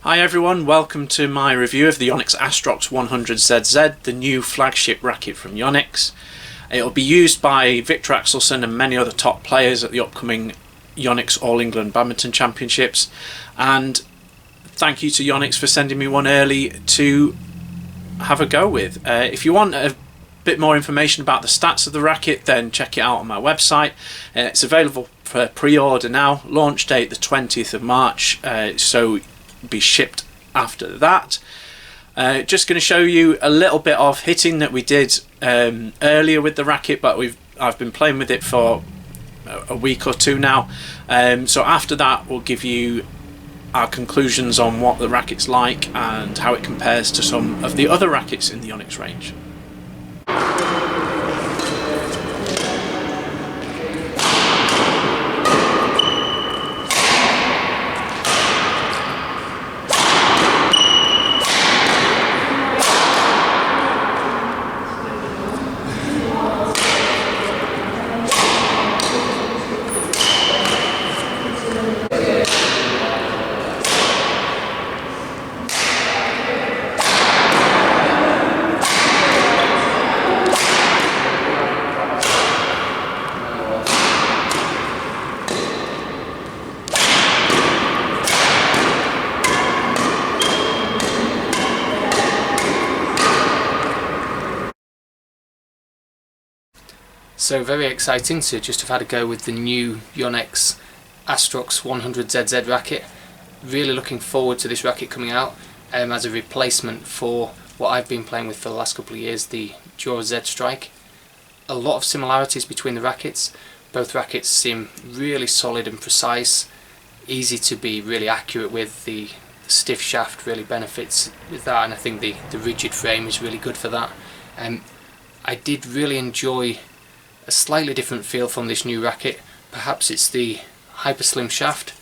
Hi everyone, welcome to my review of the Yonex Astrox 100ZZ, the new flagship racket from Yonex. It'll be used by Viktor Axelsen and many other top players at the upcoming Yonex All England Badminton Championships, and thank you to Yonex for sending me one early to have a go with. If you want a bit more information about the stats of the racket, then check it out on my website. It's available for pre-order now, launch date the 20th of March, so be shipped after that. Just going to show you a little bit of hitting that we did earlier with the racket, but I've been playing with it for a week or two now, so after that we'll give you our conclusions on what the racket's like and how it compares to some of the other rackets in the Yonex range. So very exciting to just have had a go with the new Yonex Astrox 100ZZ racket. Really looking forward to this racket coming out as a replacement for what I've been playing with for the last couple of years, the Dura Z Strike. A lot of similarities between the rackets. Both rackets seem really solid and precise, easy to be really accurate with. The stiff shaft really benefits with that, and I think the rigid frame is really good for that. I did really enjoy a slightly different feel from this new racket. Perhaps it's the hyperslim shaft.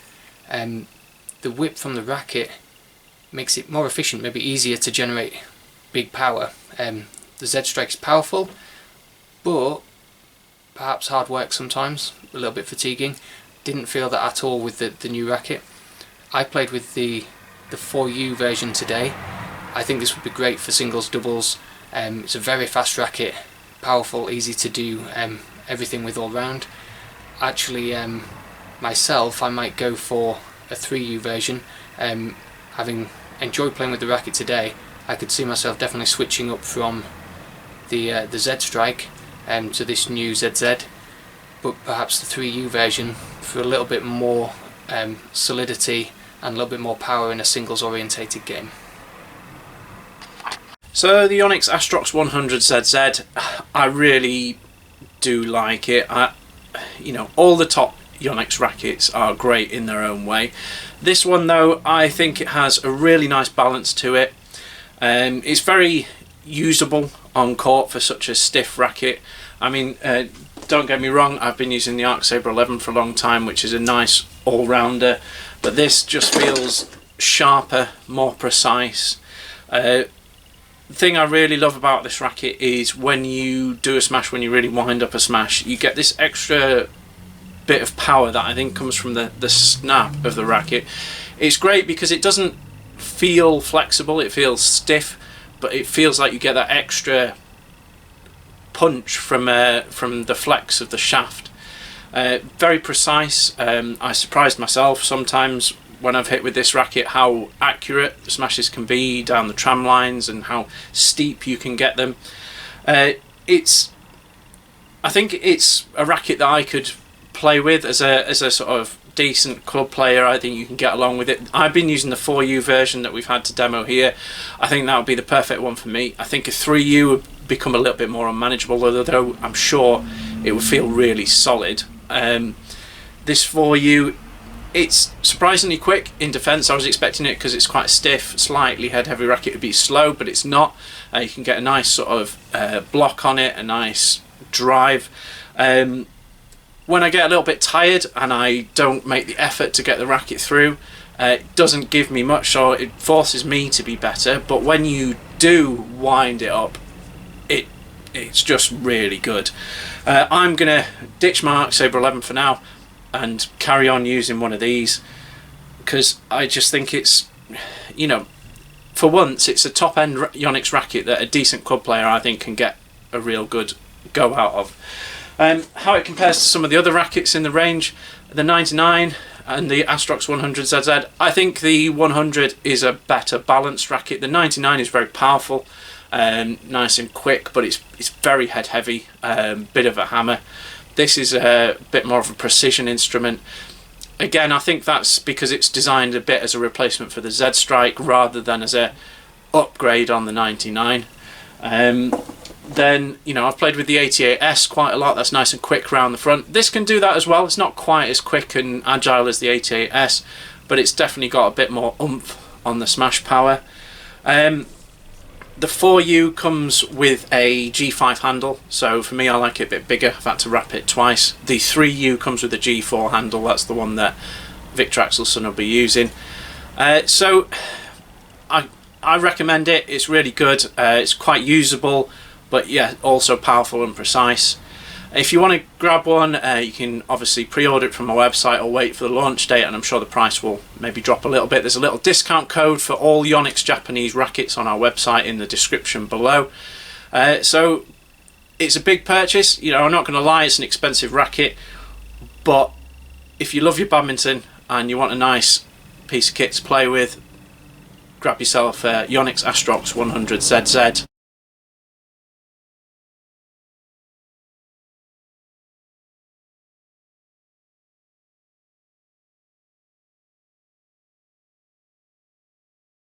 The whip from the racket makes it more efficient, maybe easier to generate big power. The Z Strike is powerful, but perhaps hard work sometimes, a little bit fatiguing. Didn't feel that at all with the new racket. I played with the 4U version today. I think this would be great for singles, doubles. It's a very fast racket, powerful, easy to do everything with all round. Actually, myself, I might go for a 3U version. Having enjoyed playing with the racket today, I could see myself definitely switching up from the Z Strike to this new ZZ, but perhaps the 3U version for a little bit more solidity and a little bit more power in a singles orientated game. So the Yonex Astrox 100ZZ, I really do like it. All the top Yonex rackets are great in their own way. This one though, I think it has a really nice balance to it. It's very usable on court for such a stiff racket. I mean, don't get me wrong, I've been using the Arc Saber 11 for a long time, which is a nice all-rounder, but this just feels sharper, more precise. The thing I really love about this racket is when you do a smash, when you really wind up a smash, you get this extra bit of power that I think comes from the snap of the racket. It's great because it doesn't feel flexible, it feels stiff, but it feels like you get that extra punch from the flex of the shaft. Very precise. I surprised myself sometimes when I've hit with this racket how accurate the smashes can be down the tram lines and how steep you can get them. I think it's a racket that I could play with as a sort of decent club player. I think you can get along with it. I've been using the 4U version that we've had to demo here. I think that would be the perfect one for me. I think a 3U would become a little bit more unmanageable, although I'm sure it would feel really solid. This 4U, it's surprisingly quick in defence. I was expecting it because it's quite stiff, slightly head-heavy racket to be slow, but it's not. You can get a nice sort of block on it, a nice drive. When I get a little bit tired and I don't make the effort to get the racket through, it doesn't give me much, so it forces me to be better. But when you do wind it up, it's just really good. I'm going to ditch my Arc Saber 11 for now and carry on using one of these because I just think it's you know, for once, it's a top-end Yonex racket that a decent club player, I think, can get a real good go out of. How it compares to some of the other rackets in the range, the 99 and the Astrox 100ZZ, I think the 100 is a better balanced racket. The 99 is very powerful, nice and quick, but it's very head heavy, bit of a hammer. This is a bit more of a precision instrument. Again, I think that's because it's designed a bit as a replacement for the Z Strike rather than as a upgrade on the 99. Then, you know, I've played with the 88S quite a lot. That's nice and quick round the front. This can do that as well. It's not quite as quick and agile as the 88S, but it's definitely got a bit more oomph on the smash power. The 4U comes with a G5 handle, so for me I like it a bit bigger. I've had to wrap it twice. The 3U comes with a G4 handle. That's the one that Victor Axelson will be using. So I recommend it. It's really good. It's quite usable, but yeah, also powerful and precise. If you want to grab one, you can obviously pre-order it from my website or wait for the launch date, and I'm sure the price will maybe drop a little bit. There's a little discount code for all Yonex Japanese rackets on our website in the description below. So it's a big purchase. You know, I'm not going to lie, it's an expensive racket, but if you love your badminton and you want a nice piece of kit to play with, grab yourself a Yonex Astrox 100ZZ.